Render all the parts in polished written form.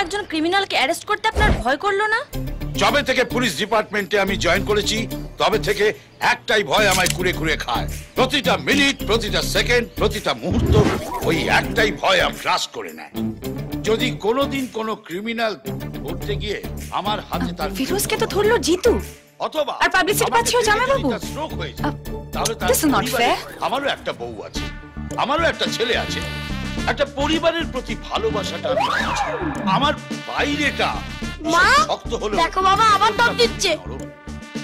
একজন ক্রিমিনালকে অ্যারেস্ট করতে আপনার ভয় করলো না? যবে থেকে পুলিশ ডিপার্টমেন্টে আমি জয়েন করেছি তবে থেকে একটাই ভয় আমায় কুড়ে কুড়ে খায়। প্রতিটা মিনিট, প্রতিটা সেকেন্ড, প্রতিটা মুহূর্ত ওই একটাই ভয় আমি গ্রাস করে নেয়। যদি কোনোদিন কোনো ক্রিমিনাল ধরতে গিয়ে আমার হাতে তার ফিরোজকে তো ধরলো জিতু, অথবা আর পাবলিসিটি পাচ্ছেও জামাইবাবু। স্ট্রোক হয়েছে, তাহলে তার This is not fair. আমারও একটা বউ আছে, আমারও একটা ছেলে আছে, একটা পরিবারের প্রতি ভালোবাসাটা আমি বুঝি। আমার বাইরেটা মা, শক্ত হলো, দেখো বাবা আবার দম দিচ্ছে।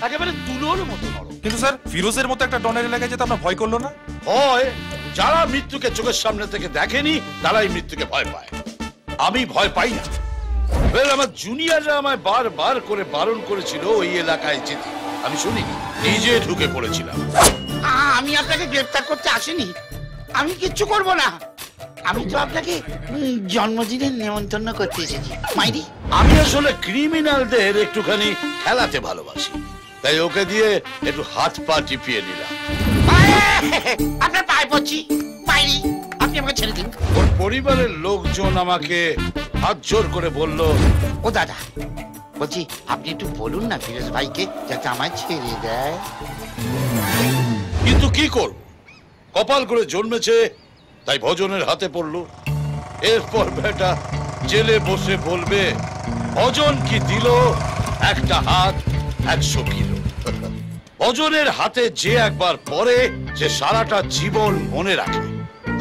একেবারে তুলোর মতো নরম। কিন্তু স্যার ফিরোজের মতো একটা ডনের এলাকায় যেতে আপনার ভয় করলো না? ভয়, যারা মৃত্যুকে চোখের সামনে থেকে দেখেনি তারাই মৃত্যুকে ভয় পায়। আমি ভয় পাই না। আমার জুনিয়ররা আমায় বারবার করে বারণ করেছিল ওই এলাকায় যেতে, আমি শুনিনি, নিজে ঢুকে পড়েছিলাম। আমি আপনাকে গ্রেফতার করতে আসিনি, আমি কিচ্ছু করব না। আমি তো আপনাকে জন্মদিনের নেমন্তন্ন করতে এসেছি মাইরি। আমি আসলে ক্রিমিনালদের একটুখানি খেলাতে ভালোবাসি, তাই ওকে দিয়ে একটু হাত পা টিপিয়ে নিলাম। আপনার পায়ে পড়ছি মাইরি, আপনি আমাকে ছেড়ে দিন। ওর পরিবারের লোকজন আমাকে হাত জোর করে বলল, ও দাদা বলছি আপনি একটু বলুন না ফিরোজ ভাইকে যাতে আমায় ছেড়ে দেয়। কিন্তু কি করব, কপাল করে জন্মেছে তাই ভজনের হাতে পড়লো। এরপর বেটা জেলে বসে বলবে ভজন কি দিল, একটা হাত 100 কিলো। ভজনের হাতে যে একবার পড়ে সে সারাটা জীবন মনে রাখে।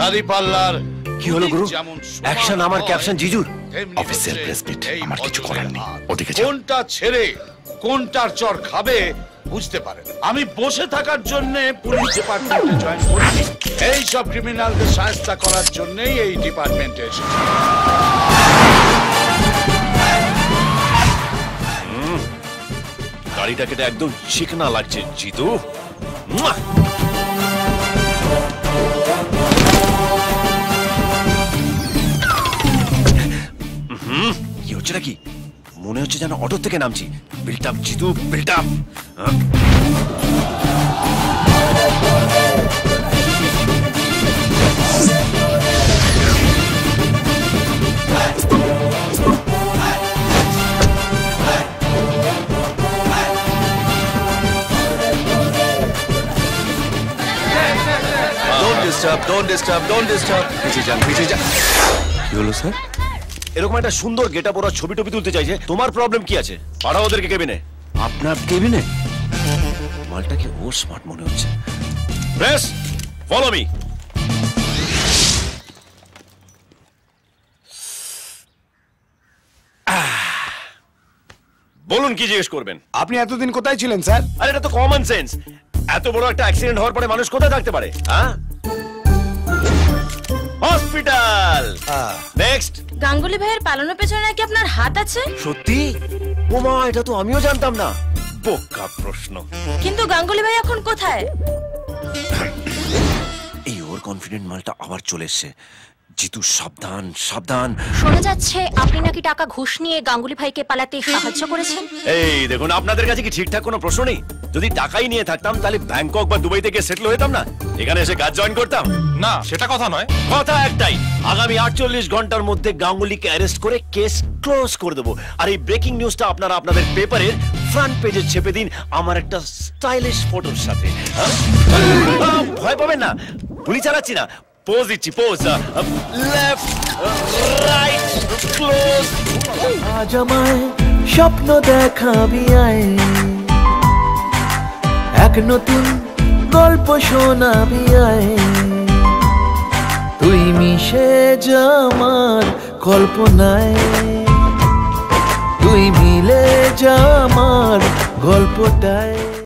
দাড়িপাল্লার কি হলো গুরু? যেমন অ্যাকশন আমার ক্যাপশন জিজুর। তেমনি অফিসের হচ্ছে প্রেস মিট, এই আমার কিছু করার নেই। ভজনের ওদিকে হাত। যাও। কোনটা ছেড়ে কোনটার চর খাবে বুঝতে পারে না। আমি বসে থাকার জন্য পুলিশ ডিপার্টমেন্টে জয়েন করিনি, এই সব ক্রিমিনালদের সাহায্য করার জন্যই এই ডিপার্টমেন্টে এসেছি। গাড়িটা কেটে একদম চিকনা লাগছে জিতু। মুয়া! কি হচ্ছে নাকি? মনে হচ্ছে যেন অটো থেকে নামছি। Built up Jitu, built up. Don't disturb. পিছিয়ে যান। কি হলো স্যার? এরকম একটা সুন্দর গেটআপ ওরা ছবি টবি তুলতে চাইছে, তোমার প্রবলেম কি আছে? পাঠাও ওদেরকে কেবিনে। আপনার কেবিনে? মালটাকে ও স্মার্ট মনে হচ্ছে। Press, follow me. বলুন কি জিজ্ঞেস করবেন? আপনি এতদিন কোথায় ছিলেন স্যার? আরে এটা তো কমন সেন্স। এত বড় একটা অ্যাক্সিডেন্ট হওয়ার পরে মানুষ কোথায় থাকতে পারে? হ্যাঁ, হসপিটাল। নেক্সট। গাঙ্গুলি ভাইয়ের পালানোর পেছনে নাকি আপনার হাত আছে? সত্যি? ওমা, এটা তো আমিও জানতাম না। বোকা প্রশ্ন। কিন্তু গাঙ্গুলি ভাই এখন কোথায়? এই ওর কনফিডেন্ট মালটা আবার চলে এসছে। জিতু সাবধান সাবধান। শোনা যাচ্ছে আপনি নাকি টাকা ঘুষ নিয়ে গাঙ্গুলি ভাইকে পালাতে সাহায্য করেছেন। এই দেখুন, আপনাদের কাছে কি ঠিকঠাক কোনো প্রশ্ন নেই? যদি টাকাই নিয়ে থাকতাম তাহলে ব্যাংকক বা দুবাই থেকে সেটেল হতাম না, এখানে এসে কাজ জয়েন করতাম না, সেটা কথা নয়। কথা একটাই, আগামী 48 ঘন্টার মধ্যে গাঙ্গুলিকে অ্যারেস্ট করে কেস ক্লোজ করে দেবো। আর এই ব্রেকিং নিউজটা আপনারা আপনাদের পেপারের ফ্রন্ট পেজে ছেপে দিন আমার একটা স্টাইলিশ ফটোর সাথে। ভয় পাবেন না, গুলি চালাচ্ছি না, পোজ দিচ্ছি, পোজ। Left, right, close. আজ আমায় স্বপ্ন দেখাবি আয়, এক নতুন গল্প শোনাবি আয়, তুই মিশে যা আমার কল্পনায়, তুই মিলে যা আমার গল্পটায়।